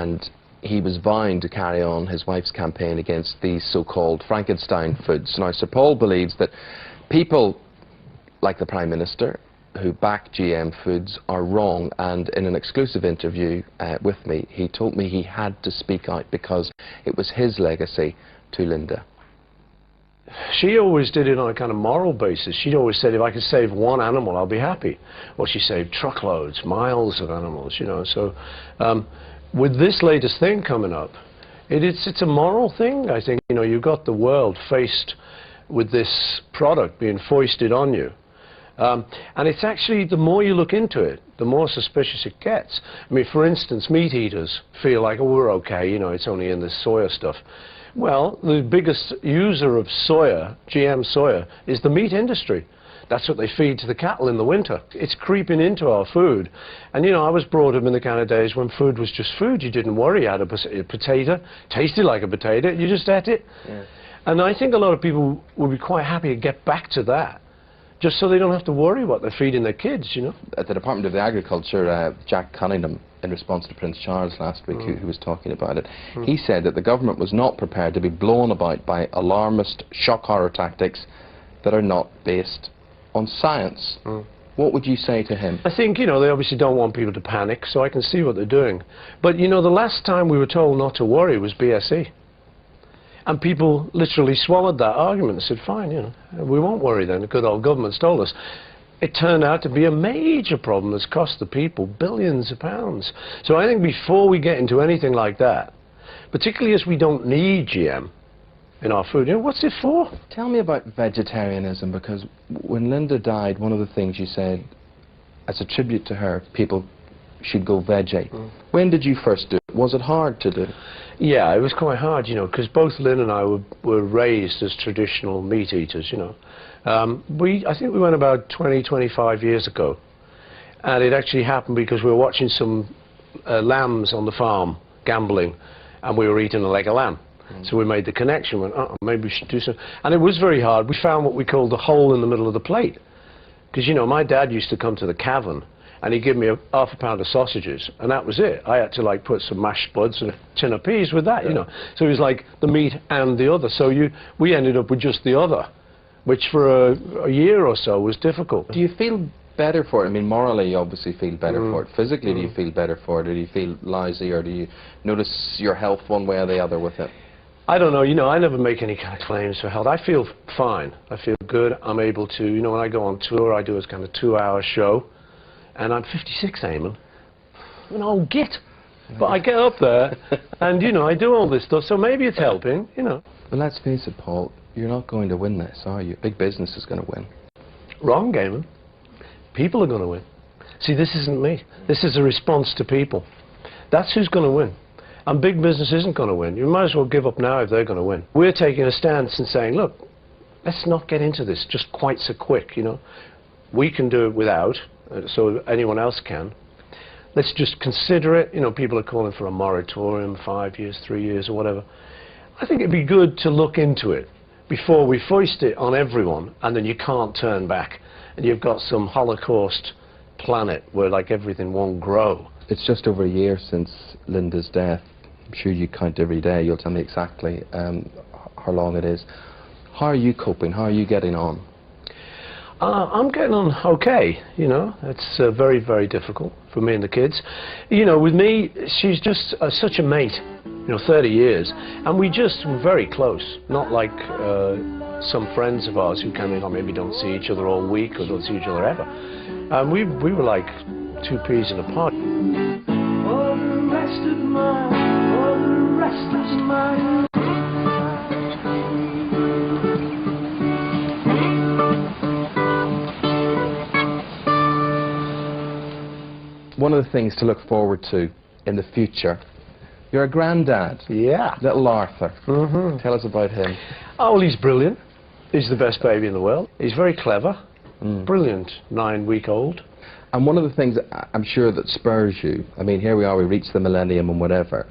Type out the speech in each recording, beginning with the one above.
and he was vowing to carry on his wife's campaign against these so-called Frankenstein foods. Now, Sir Paul believes that people like the Prime Minister who back GM foods are wrong, and in an exclusive interview with me, he told me he had to speak out because it was his legacy to Linda. She always did it on a kind of moral basis. She'd always said, if I could save one animal, I'll be happy. Well, she saved truckloads, miles of animals, you know. So with this latest thing coming up, it's a moral thing, I think. You know, you've got the world faced with this product being foisted on you. And it's actually, the more you look into it, the more suspicious it gets. I mean, for instance, meat eaters feel like, oh, we're okay, you know, it's only in this soya stuff. Well, the biggest user of soya, GM soya, is the meat industry. That's what they feed to the cattle in the winter. It's creeping into our food. And, you know, I was brought up in the kind of days when food was just food. You didn't worry. You had a potato, tasted like a potato, you just ate it. Yeah. And I think a lot of people would be quite happy to get back to that, just so they don't have to worry what they're feeding their kids, you know. At the Department of Agriculture, Jack Cunningham, in response to Prince Charles last week, who was talking about it, he said that the government was not prepared to be blown about by alarmist shock horror tactics that are not based on science. What would you say to him? I think, you know, they obviously don't want people to panic, so I can see what they're doing. But, you know, the last time we were told not to worry was BSE. And people literally swallowed that argument and said, fine, you know, we won't worry then, the good old government's told us. It turned out to be a major problem that's cost the people billions of pounds. So I think before we get into anything like that, particularly as we don't need GM in our food, you know, what's it for? Tell me about vegetarianism, because when Linda died, one of the things you said, as a tribute to her, people should go veggie. When did you first do it? Was it hard to do? Yeah, it was quite hard, you know, because both Lynn and I were raised as traditional meat eaters, you know. I think we went about 20, 25 years ago, and it actually happened because we were watching some lambs on the farm gambling, and we were eating a leg of lamb. So we made the connection, went, oh, maybe we should do something. And it was very hard. We found what we called the hole in the middle of the plate. Because, you know, my dad used to come to the cavern, and he'd give me half a pound of sausages, and that was it. I had to, like, put some mashed spuds and a tin of peas with that, you know. So it was like the meat and the other. So we ended up with just the other, which for a year or so was difficult. Do you feel better for it? I mean, morally, you obviously feel better for it. Physically, do you feel better for it, or do you feel lousy, or do you notice your health one way or the other with it? I don't know, you know, I never make any kind of claims for health. I feel fine. I feel good. I'm able to, you know, when I go on tour, I do a kind of 2-hour show. And I'm 56, Eamon. I'm an old git. But I get up there, and, you know, I do all this stuff, so maybe it's helping, you know. But let's face it, Paul, you're not going to win this, are you? Big business is going to win. Wrong, Eamon. People are going to win. See, this isn't me. This is a response to people. That's who's going to win. And big business isn't going to win. You might as well give up now if they're going to win. We're taking a stance and saying, look, let's not get into this just quite so quick, you know. We can do it without, so anyone else can. Let's just consider it. You know, people are calling for a moratorium, 5 years, 3 years, or whatever. I think it'd be good to look into it before we foist it on everyone, and then you can't turn back. And you've got some Holocaust planet where, like, everything won't grow. It's just over a year since Linda's death. I'm sure you count every day. You'll tell me exactly how long it is. How are you coping? How are you getting on? I'm getting on okay, you know. It's very, very difficult for me and the kids. You know, with me, she's just such a mate, you know, 30 years. And we just were very close, not like some friends of ours who kind of maybe don't see each other all week or don't see each other ever. We were like two peas in a pod. All the rest of mine, all the rest is mine. One of the things to look forward to in the future, you're a granddad. Yeah. Little Arthur. Tell us about him. Oh, well, he's brilliant. He's the best baby in the world. He's very clever. Brilliant 9-week-old. And one of the things I'm sure that spurs you, I mean, here we are, we reached the millennium and whatever.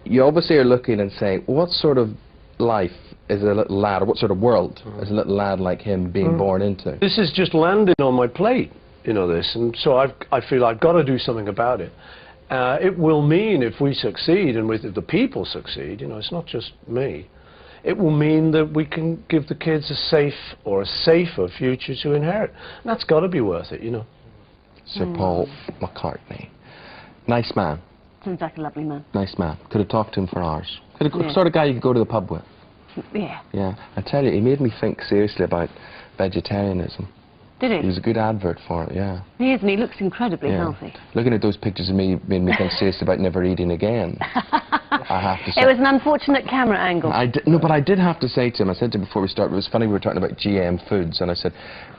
You obviously are looking and saying, what sort of life is a little lad, or what sort of world is a little lad like him being born into? This is just landing on my plate, you know, this, and so I feel I've got to do something about it. It will mean, if we succeed, and if the people succeed, you know, it's not just me, it will mean that we can give the kids a safe or a safer future to inherit. And that's got to be worth it, you know. Sir Paul McCartney. Nice man. Seems like a lovely man. Nice man. Could have talked to him for hours. Yeah. Sort of guy you could go to the pub with. Yeah. Yeah. I tell you, he made me think seriously about vegetarianism. Did He he? was a good advert for it, yeah. He is, and he looks incredibly Yeah. healthy. Looking at those pictures of me made me think seriously about never eating again. I have to say. It was an unfortunate camera angle. No, but I did have to say to him, I said to him before we started, it was funny, we were talking about GM foods, and I said,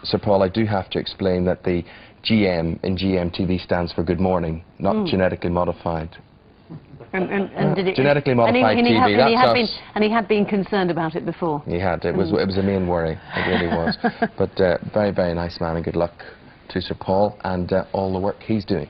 Sir Paul, I do have to explain that the GM in GMTV stands for good morning, not genetically modified. And did it, Genetically modified and he TV, that's us. And he had been concerned about it before. He had. It was a main worry. It really was. But very, very nice man, and good luck to Sir Paul and all the work he's doing.